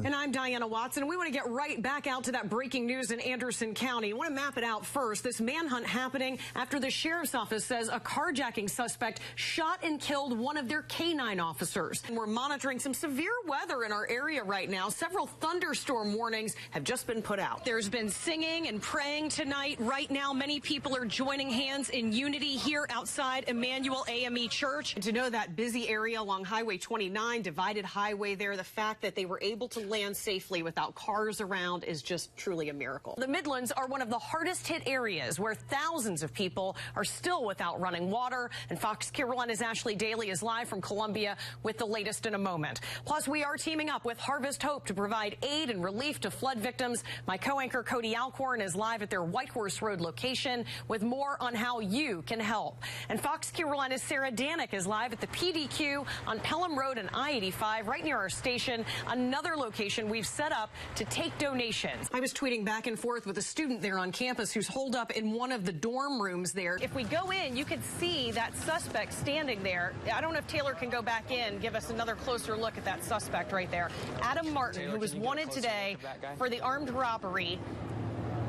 And I'm Diana Watson. We want to get right back out to that breaking news in Anderson County. I want to map it out first. This manhunt happening after the sheriff's office says a carjacking suspect shot and killed one of their canine officers. And we're monitoring some severe weather in our area right now. Several thunderstorm warnings have just been put out. There's been singing and praying tonight. Right now, many people are joining hands in unity here outside Emmanuel AME Church. And to know that busy area along Highway 29, divided highway there, the fact that they were able to land safely without cars around is just truly a miracle. The Midlands are one of the hardest hit areas where thousands of people are still without running water. And Fox Carolina's Ashley Daly is live from Columbia with the latest in a moment. Plus, we are teaming up with Harvest Hope to provide aid and relief to flood victims. My co-anchor Cody Alcorn is live at their Whitehorse Road location with more on how you can help. And Fox Carolina's Sarah Danick is live at the PDQ on Pelham Road and I-85 right near our station. Another location we've set up to take donations. I was tweeting back and forth with a student there on campus who's holed up in one of the dorm rooms there. If we go in, you could see that suspect standing there. I don't know if Taylor can go back in, give us another closer look at that suspect right there. Adam Martin, Taylor, who was wanted today for the armed robbery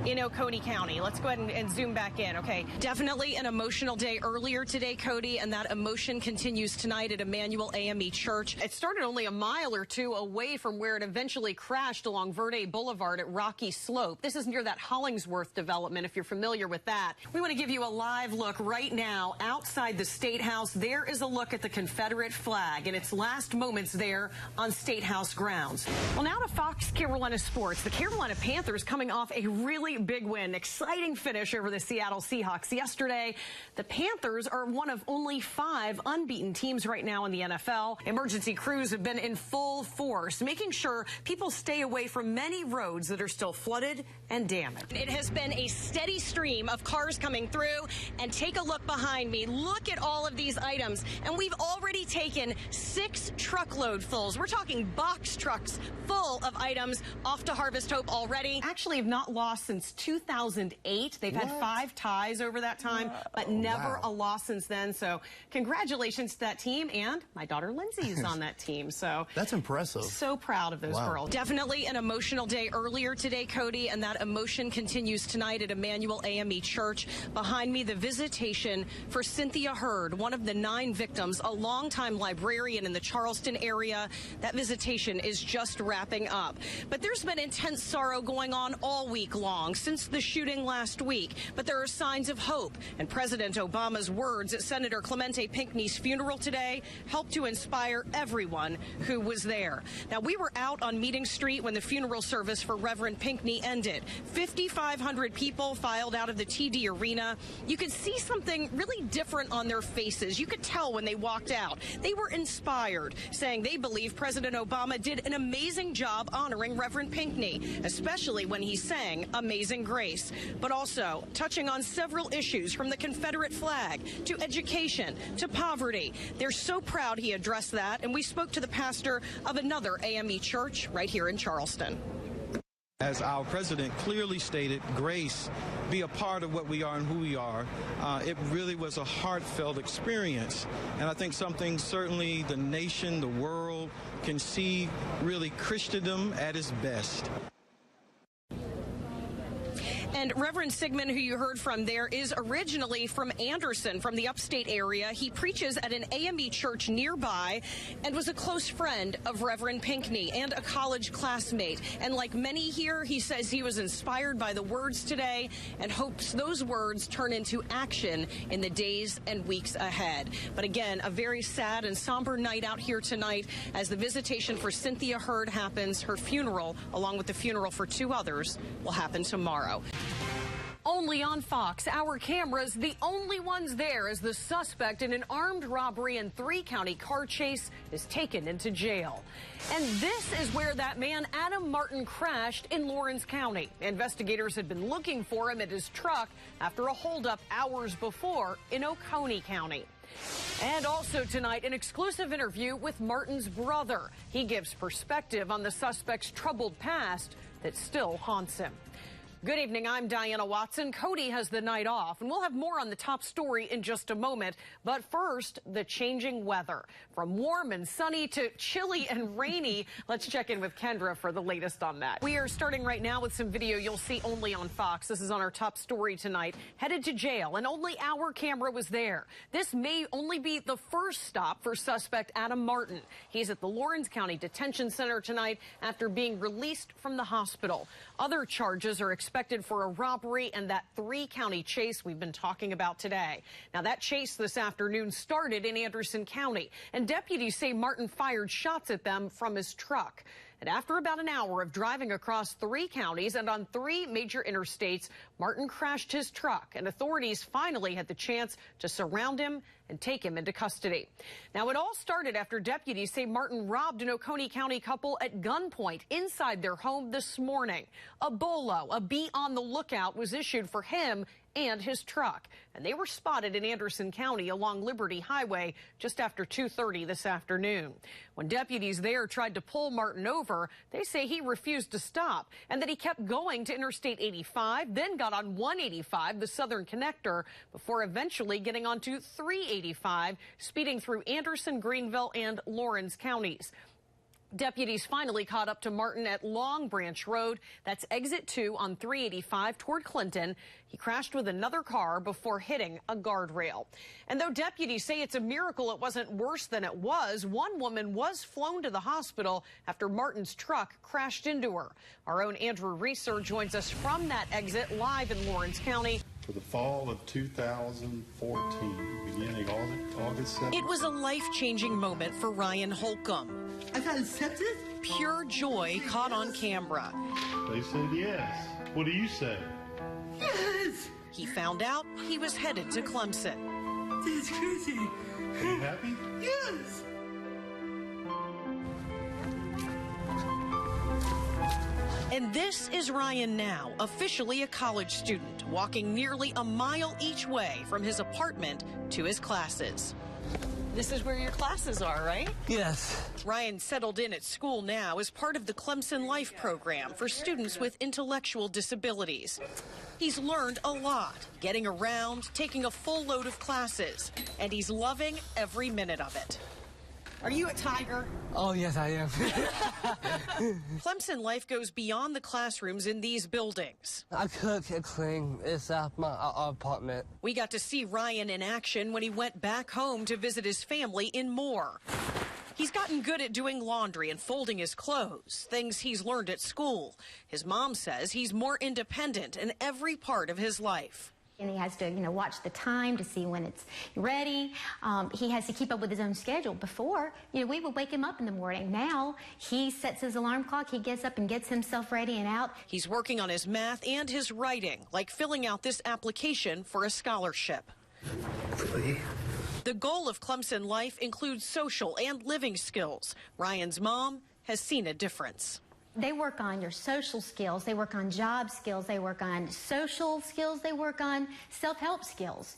in Oconee County. Let's go ahead and zoom back in. Okay, definitely an emotional day earlier today, Cody, and that emotion continues tonight at Emmanuel AME Church. It started only a mile or two away from where it eventually crashed along Verde Boulevard at Rocky Slope. This is near that Hollingsworth development, if you're familiar with that. We want to give you a live look right now outside the State House. There is a look at the Confederate flag and its last moments there on State House grounds. Well, now to Fox Carolina sports. The Carolina Panthers coming off a really big win, exciting finish over the Seattle Seahawks yesterday. The Panthers are one of only 5 unbeaten teams right now in the NFL. Emergency crews have been in full force, making sure people stay away from many roads that are still flooded and damaged. It has been a steady stream of cars coming through, and take a look behind me. Look at all of these items, and we've already taken 6 truckload fulls. We're talking box trucks full of items off to Harvest Hope already. Actually have not lost since 2008. They've had 5 ties over that time, but never a loss since then. So congratulations to that team, and my daughter Lindsay is on that team. So that's impressive. So proud of those girls. Definitely an emotional day earlier today, Cody, and that emotion continues tonight at Emmanuel AME Church. Behind me, the visitation for Cynthia Hurd, one of the 9 victims, a longtime librarian in the Charleston area. That visitation is just wrapping up. But there's been intense sorrow going on all week long since the shooting last week, but there are signs of hope, and President Obama's words at Senator Clemente Pinckney's funeral today helped to inspire everyone who was there. Now, we were out on Meeting Street when the funeral service for Reverend Pinckney ended. 5,500 people filed out of the TD Arena. You could see something really different on their faces. You could tell when they walked out. They were inspired, saying they believe President Obama did an amazing job honoring Reverend Pinckney, especially when he sang Amazing Grace, but also touching on several issues from the Confederate flag to education to poverty. They're so proud he addressed that, and we spoke to the pastor of another AME church right here in Charleston. As our president clearly stated, grace, be a part of what we are and who we are. It really was a heartfelt experience, and I think something certainly the nation, the world can see really Christendom at its best. And Reverend Sigmund, who you heard from there, is originally from Anderson, from the upstate area. He preaches at an AME church nearby and was a close friend of Reverend Pinckney and a college classmate. And like many here, he says he was inspired by the words today and hopes those words turn into action in the days and weeks ahead. But again, a very sad and somber night out here tonight as the visitation for Cynthia Hurd happens. Her funeral, along with the funeral for 2 others, will happen tomorrow. Only on Fox, our cameras, the only ones there as the suspect in an armed robbery and 3-county car chase is taken into jail. And this is where that man, Adam Martin, crashed in Lawrence County. Investigators had been looking for him at his truck after a holdup hours before in Oconee County. And also tonight, an exclusive interview with Martin's brother. He gives perspective on the suspect's troubled past that still haunts him. Good evening, I'm Diana Watson. Cody has the night off, and we'll have more on the top story in just a moment. But first, the changing weather. From warm and sunny to chilly and rainy. Let's check in with Kendra for the latest on that. We are starting right now with some video you'll see only on Fox. This is on our top story tonight. Headed to jail, and only our camera was there. This may only be the first stop for suspect Adam Martin. He's at the Lawrence County Detention Center tonight after being released from the hospital. Other charges are expected for a robbery and that three-county chase we've been talking about today. Now, that chase this afternoon started in Anderson County, and deputies say Martin fired shots at them from his truck. And after about an hour of driving across 3 counties and on 3 major interstates, Martin crashed his truck, and authorities finally had the chance to surround him and take him into custody. Now, it all started after deputies say Martin robbed an Oconee County couple at gunpoint inside their home this morning. A bolo, a be on the lookout, was issued for him and his truck, and they were spotted in Anderson County along Liberty Highway just after 2:30 this afternoon. When deputies there tried to pull Martin over, they say he refused to stop and that he kept going to Interstate 85, then got on 185, the southern connector, before eventually getting onto 385, speeding through Anderson, Greenville, and Lawrence counties. Deputies finally caught up to Martin at Long Branch Road. That's exit 2 on 385 toward Clinton. He crashed with another car before hitting a guardrail. And though deputies say it's a miracle it wasn't worse than it was, one woman was flown to the hospital after Martin's truck crashed into her. Our own Andrew Reeser joins us from that exit live in Lawrence County. For the fall of 2014, beginning August 7th. It was a life-changing moment for Ryan Holcomb. I got accepted? Pure joy caught on camera. They said yes. What do you say? Yes! He found out he was headed to Clemson. That's crazy. Are you happy? Yes! And this is Ryan now, officially a college student, walking nearly a mile each way from his apartment to his classes. This is where your classes are, right? Yes. Ryan settled in at school now as part of the Clemson Life program for students with intellectual disabilities. He's learned a lot, getting around, taking a full load of classes, and he's loving every minute of it. Are you a tiger? Oh, yes, I am. Clemson Life goes beyond the classrooms in these buildings. I cook and clean. It's my apartment. We got to see Ryan in action when he went back home to visit his family in Moore. He's gotten good at doing laundry and folding his clothes, things he's learned at school. His mom says he's more independent in every part of his life. And he has to, watch the time to see when it's ready. He has to keep up with his own schedule. Before, we would wake him up in the morning. Now, he sets his alarm clock, he gets up and gets himself ready and out. He's working on his math and his writing, like filling out this application for a scholarship. Really? The goal of Clemson Life includes social and living skills. Ryan's mom has seen a difference. They work on your social skills, they work on job skills, they work on social skills, they work on self-help skills,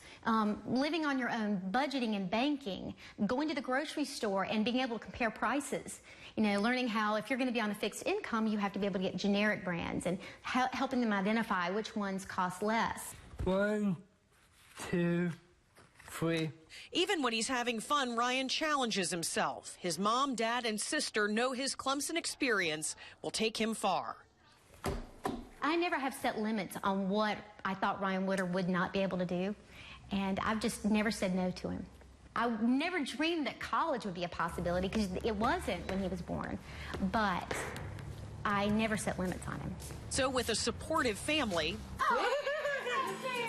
living on your own, budgeting and banking, going to the grocery store and being able to compare prices. Learning how, if you're going to be on a fixed income, you have to be able to get generic brands and helping them identify which ones cost less. 1, 2, 3. Even when he's having fun, Ryan challenges himself. His mom, dad, and sister know his Clemson experience will take him far. I never have set limits on what I thought Ryan would or would not be able to do, and I've just never said no to him. I never dreamed that college would be a possibility because it wasn't when he was born, but I never set limits on him. So with a supportive family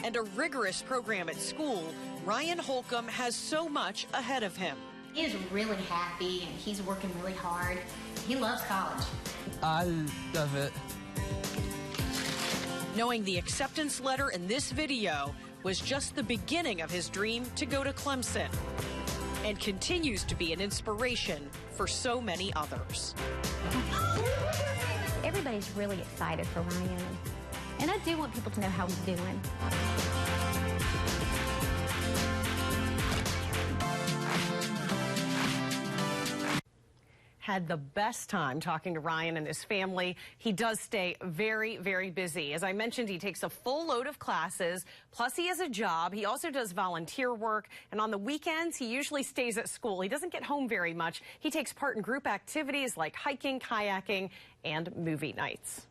and a rigorous program at school, Ryan Holcomb has so much ahead of him. He is really happy and he's working really hard. He loves college. I love it. Knowing the acceptance letter in this video was just the beginning of his dream to go to Clemson, and continues to be an inspiration for so many others. Everybody's really excited for Ryan, and I do want people to know how he's doing. had the best time talking to Ryan and his family. He does stay very, very busy. As I mentioned, he takes a full load of classes, plus he has a job. He also does volunteer work, and on the weekends, he usually stays at school. He doesn't get home very much. He takes part in group activities like hiking, kayaking, and movie nights.